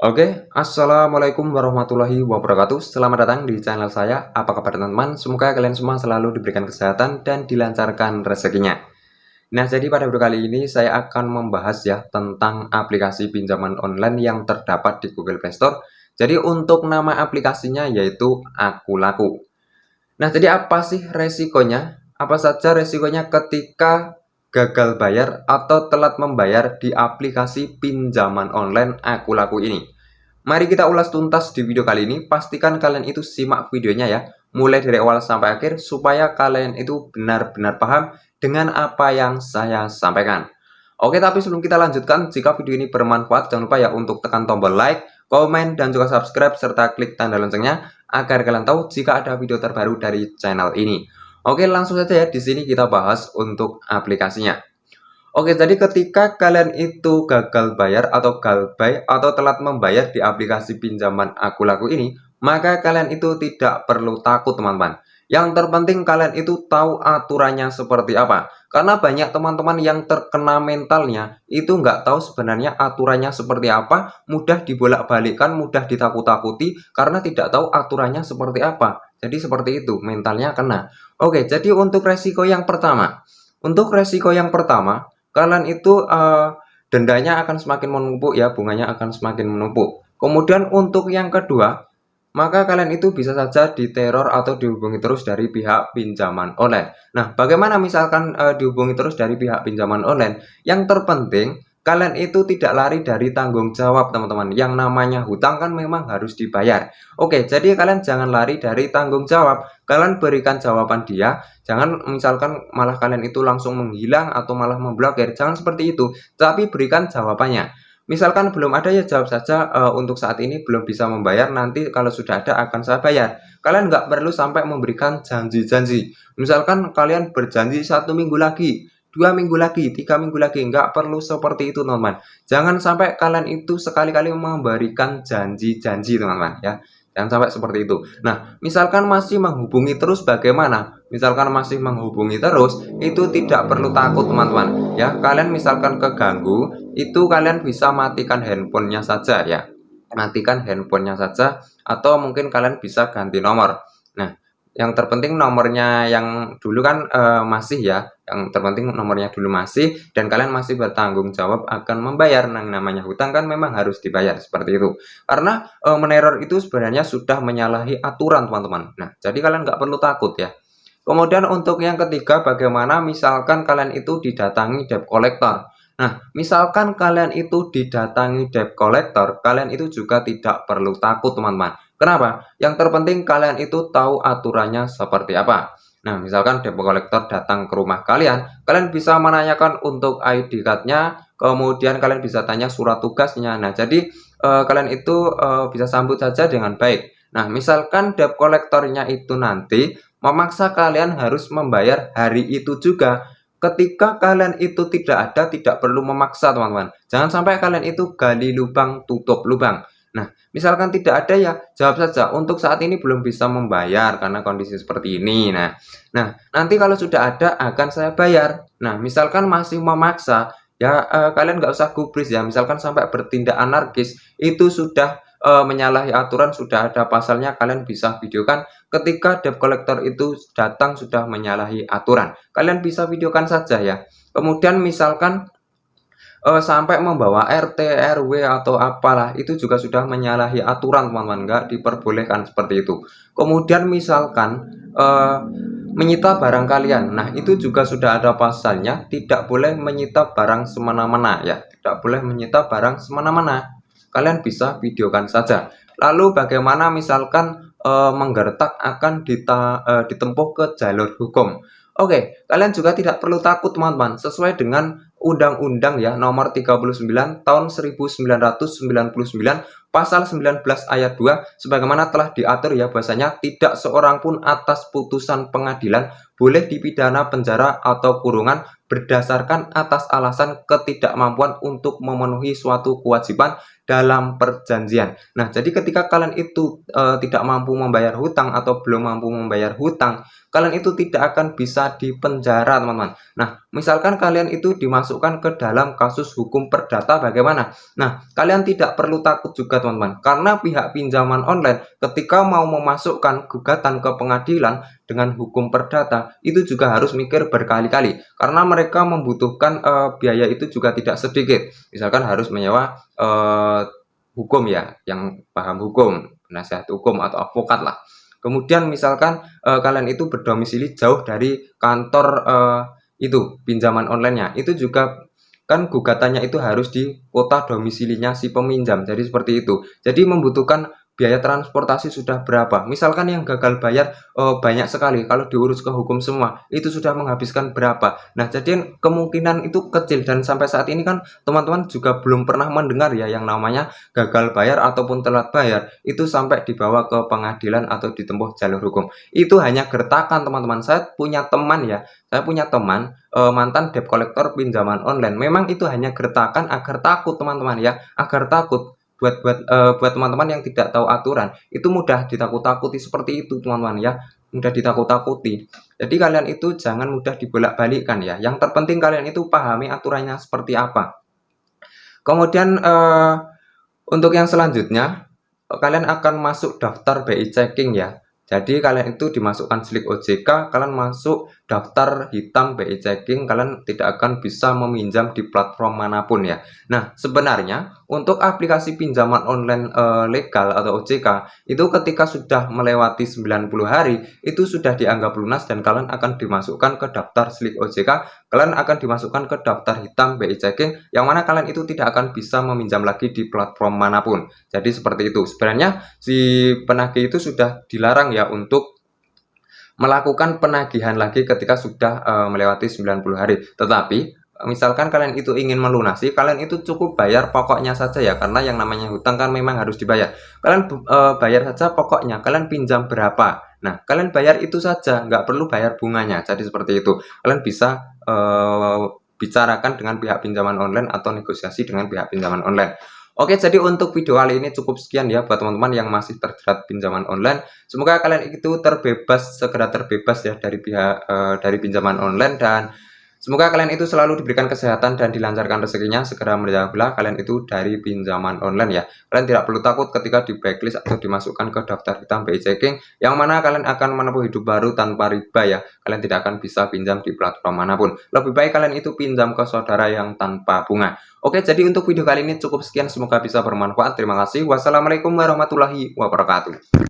Assalamualaikum warahmatullahi wabarakatuh. Selamat datang di channel saya. Apa kabar teman-teman? Semoga kalian semua selalu diberikan kesehatan dan dilancarkan rezekinya. Nah, jadi pada video kali ini saya akan membahas ya tentang aplikasi pinjaman online yang terdapat di Google Play Store. Jadi untuk nama aplikasinya yaitu Akulaku. Nah, jadi apa sih resikonya? Apa saja resikonya ketika gagal bayar atau telat membayar di aplikasi pinjaman online Akulaku ini? Mari kita ulas tuntas di video kali ini. Pastikan kalian itu simak videonya ya, mulai dari awal sampai akhir supaya kalian itu benar-benar paham dengan apa yang saya sampaikan. Oke, tapi sebelum kita lanjutkan, jika video ini bermanfaat, jangan lupa ya untuk tekan tombol like, komen, dan juga subscribe, serta klik tanda loncengnya agar kalian tahu jika ada video terbaru dari channel ini. Oke, langsung saja ya, di sini kita bahas untuk aplikasinya. Oke, jadi ketika kalian itu gagal bayar atau galbay atau telat membayar di aplikasi pinjaman Akulaku ini, maka kalian itu tidak perlu takut teman-teman. Yang terpenting kalian itu tahu aturannya seperti apa. Karena banyak teman-teman yang terkena mentalnya itu nggak tahu sebenarnya aturannya seperti apa, mudah dibolak-balikkan, mudah ditakut-takuti karena tidak tahu aturannya seperti apa. Jadi seperti itu, mentalnya kena. Oke, jadi untuk resiko yang pertama. Untuk resiko yang pertama, kalian itu dendanya akan semakin menumpuk ya, bunganya akan semakin menumpuk. Kemudian untuk yang kedua, maka kalian itu bisa saja diteror atau dihubungi terus dari pihak pinjaman online. Nah, bagaimana misalkan dihubungi terus dari pihak pinjaman online? Yang terpenting kalian itu tidak lari dari tanggung jawab teman-teman. Yang namanya hutang kan memang harus dibayar. Oke, jadi kalian jangan lari dari tanggung jawab. Kalian berikan jawaban dia. Jangan misalkan malah kalian itu langsung menghilang atau malah memblokir. Jangan seperti itu. Tapi berikan jawabannya. Misalkan belum ada ya jawab saja untuk saat ini belum bisa membayar, nanti kalau sudah ada akan saya bayar. Kalian nggak perlu sampai memberikan janji-janji. Misalkan kalian berjanji 1 minggu lagi, 2 minggu lagi, 3 minggu lagi, nggak perlu seperti itu teman-teman. Jangan sampai kalian itu sekali-kali memberikan janji-janji teman-teman ya. Jangan sampai seperti itu. Nah, misalkan masih menghubungi terus bagaimana? Misalkan masih menghubungi terus, itu tidak perlu takut teman-teman. Ya, kalian misalkan keganggu, itu kalian bisa matikan handphonenya saja ya. Matikan handphonenya saja, atau mungkin kalian bisa ganti nomor. Nah, yang terpenting nomornya yang dulu kan masih ya. Yang terpenting nomornya dulu masih, dan kalian masih bertanggung jawab akan membayar. Yang namanya hutang kan memang harus dibayar, seperti itu. Karena meneror itu sebenarnya sudah menyalahi aturan teman-teman. Nah, jadi kalian nggak perlu takut ya. Kemudian untuk yang ketiga, bagaimana misalkan kalian itu didatangi debt collector. Nah, misalkan kalian itu didatangi debt collector, kalian itu juga tidak perlu takut teman-teman. Kenapa? Yang terpenting kalian itu tahu aturannya seperti apa. Nah, misalkan debt collector datang ke rumah kalian, kalian bisa menanyakan untuk ID card-nya, kemudian kalian bisa tanya surat tugasnya. Nah, jadi kalian itu bisa sambut saja dengan baik. Nah, misalkan debt collector-nya itu nanti memaksa kalian harus membayar hari itu juga. Ketika kalian itu tidak ada, tidak perlu memaksa teman-teman. Jangan sampai kalian itu gali lubang, tutup lubang. Nah, misalkan tidak ada ya, jawab saja, untuk saat ini belum bisa membayar karena kondisi seperti ini. Nah, nanti kalau sudah ada akan saya bayar. Nah, misalkan masih memaksa, ya kalian nggak usah gubris ya. Misalkan sampai bertindak anarkis, itu sudah menyalahi aturan, sudah ada pasalnya, kalian bisa videokan. Ketika debt collector itu datang sudah menyalahi aturan, kalian bisa videokan saja ya. Kemudian misalkan sampai membawa RT, RW atau apalah, itu juga sudah menyalahi aturan teman-teman, nggak diperbolehkan seperti itu. Kemudian misalkan menyita barang kalian, nah itu juga sudah ada pasalnya, tidak boleh menyita barang semena-mena ya, tidak boleh menyita barang semena-mena. Kalian bisa videokan saja. Lalu bagaimana misalkan menggertak akan ditempuh ke jalur hukum. Oke, kalian juga tidak perlu takut teman-teman, sesuai dengan Undang-Undang ya nomor 39 tahun 1999 pasal 19 ayat 2 sebagaimana telah diatur ya, bahwasanya tidak seorang pun atas putusan pengadilan boleh dipidana penjara atau kurungan berdasarkan atas alasan ketidakmampuan untuk memenuhi suatu kewajiban dalam perjanjian. Nah, jadi ketika kalian itu tidak mampu membayar hutang atau belum mampu membayar hutang, kalian itu tidak akan bisa dipenjara, teman-teman. Nah, misalkan kalian itu dimasukkan ke dalam kasus hukum perdata, bagaimana? Nah, kalian tidak perlu takut juga, teman-teman, karena pihak pinjaman online ketika mau memasukkan gugatan ke pengadilan dengan hukum perdata itu juga harus mikir berkali-kali, karena mereka membutuhkan biaya itu juga tidak sedikit. Misalkan harus menyewa hukum ya, yang paham hukum, penasihat hukum atau advokat lah. Kemudian misalkan kalian itu berdomisili jauh dari kantor itu pinjaman online-nya, itu juga kan gugatannya itu harus di kota domisilinya si peminjam. Jadi seperti itu. Jadi membutuhkan biaya transportasi sudah berapa. Misalkan yang gagal bayar banyak sekali, kalau diurus ke hukum semua itu sudah menghabiskan berapa. Nah, jadi kemungkinan itu kecil, dan sampai saat ini kan teman-teman juga belum pernah mendengar ya yang namanya gagal bayar ataupun telat bayar itu sampai dibawa ke pengadilan atau ditempuh jalur hukum. Itu hanya gertakan, teman-teman. Saya punya teman ya, mantan debt collector pinjaman online. Memang itu hanya gertakan agar takut, teman-teman ya, agar takut. Buat teman-teman yang tidak tahu aturan, itu mudah ditakut-takuti seperti itu, teman-teman ya, mudah ditakut-takuti. Jadi kalian itu jangan mudah dibolak-balikkan ya. Yang terpenting kalian itu pahami aturannya seperti apa. Kemudian untuk yang selanjutnya, kalian akan masuk daftar BI checking ya. Jadi kalian itu dimasukkan slik OJK, kalian masuk daftar hitam BI checking, kalian tidak akan bisa meminjam di platform manapun ya. Nah, sebenarnya untuk aplikasi pinjaman online legal atau OJK itu ketika sudah melewati 90 hari itu sudah dianggap lunas dan kalian akan dimasukkan ke daftar slik OJK, kalian akan dimasukkan ke daftar hitam BI checking, yang mana kalian itu tidak akan bisa meminjam lagi di platform manapun. Jadi seperti itu. Sebenarnya si penagih itu sudah dilarang ya untuk melakukan penagihan lagi ketika sudah melewati 90 hari. Tetapi misalkan kalian itu ingin melunasi, kalian itu cukup bayar pokoknya saja ya, karena yang namanya hutang kan memang harus dibayar. Kalian bayar saja pokoknya, kalian pinjam berapa. Nah, kalian bayar itu saja, nggak perlu bayar bunganya. Jadi seperti itu. Kalian bisa bicarakan dengan pihak pinjaman online atau negosiasi dengan pihak pinjaman online. Oke, jadi untuk video kali ini cukup sekian ya buat teman-teman yang masih terjerat pinjaman online. Semoga kalian itu segera terbebas ya dari dari pinjaman online, dan semoga kalian itu selalu diberikan kesehatan dan dilancarkan rezekinya. Segera berjauhlah kalian itu dari pinjaman online ya. Kalian tidak perlu takut ketika di blacklist atau dimasukkan ke daftar hitam BI checking, yang mana kalian akan menempuh hidup baru tanpa riba ya. Kalian tidak akan bisa pinjam di platform manapun. Lebih baik kalian itu pinjam ke saudara yang tanpa bunga. Oke, jadi untuk video kali ini cukup sekian. Semoga bisa bermanfaat. Terima kasih. Wassalamualaikum warahmatullahi wabarakatuh.